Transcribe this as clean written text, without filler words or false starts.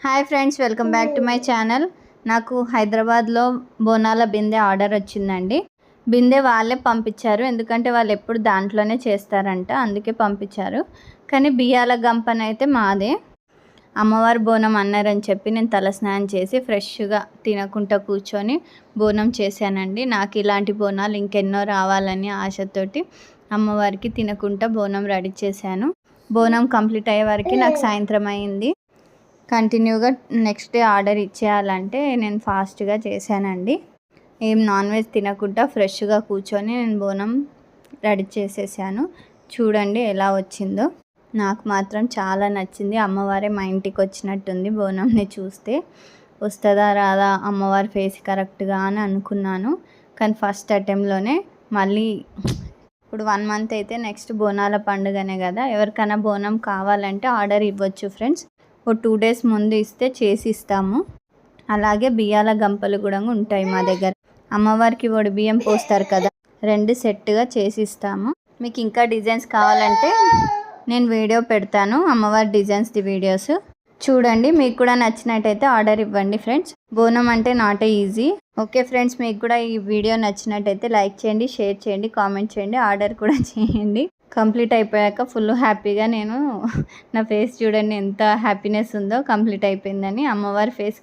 Hi friends, welcome back to my channel. నాకు హైదరాబాద్లో బోనాల బిందె ఆర్డర్ వచ్చిందండి. బిందె వాళ్ళే పంపించారు, ఎందుకంటే వాళ్ళు ఎప్పుడు దాంట్లోనే చేస్తారంట, అందుకే పంపించారు. కానీ బియ్యాల గంపనైతే మాదే. అమ్మవారు బోనం అన్నారని చెప్పి నేను తలస్నానం చేసి ఫ్రెష్గా తినకుండా కూర్చొని బోనం చేశానండి. నాకు ఇలాంటి బోనాలు ఇంకెన్నో రావాలని ఆశతోటి అమ్మవారికి తినకుండా బోనం రెడీ చేశాను. బోనం కంప్లీట్ అయ్యే వరకు నాకు సాయంత్రం అయింది. కంటిన్యూగా నెక్స్ట్ డే ఆర్డర్ ఇచ్చేయాలంటే నేను ఫాస్ట్గా చేశానండి. ఏం నాన్ వెజ్ తినకుండా ఫ్రెష్గా కూర్చొని నేను బోనం రెడీ చేసేసాను. చూడండి ఎలా వచ్చిందో. నాకు మాత్రం చాలా నచ్చింది. అమ్మవారే మా ఇంటికి వచ్చినట్టుంది బోనంని చూస్తే. వస్తుందా రాదా అమ్మవారి ఫేస్ కరెక్ట్గా అని అనుకున్నాను. కానీ ఫస్ట్ అటెంప్ట్లోనే మళ్ళీ ఇప్పుడు 1 మంత్ అయితే నెక్స్ట్ బోనాల పండుగనే కదా, ఎవరికైనా బోనం కావాలంటే ఆర్డర్ ఇవ్వచ్చు ఫ్రెండ్స్. ఓ 2 డేస్ ముందు ఇస్తే చేసి ఇస్తాము. అలాగే బియ్యాల గంపలు కూడా ఉంటాయి మా దగ్గర. అమ్మవారికి ఒడి బియ్యం పోస్తారు కదా, 2 సెట్గా చేసి ఇస్తాము. మీకు ఇంకా డిజైన్స్ కావాలంటే నేను వీడియో పెడతాను, అమ్మవారి డిజైన్స్ది వీడియోస్ చూడండి. మీకు కూడా నచ్చినట్టయితే ఆర్డర్ ఇవ్వండి ఫ్రెండ్స్. బోనం అంటే నాట్ ఈజీ. ఓకే ఫ్రెండ్స్, మీకు కూడా ఈ వీడియో నచ్చినట్టయితే లైక్ చేయండి, షేర్ చేయండి, కామెంట్ చేయండి, ఆర్డర్ కూడా చేయండి. కంప్లీట్ అయిపోయాక ఫుల్ హ్యాపీగా నేను నా ఫేస్ చూడండి ఎంత హ్యాపీనెస్ ఉందో. కంప్లీట్ అయిపోయిందని అమ్మవారి ఫేస్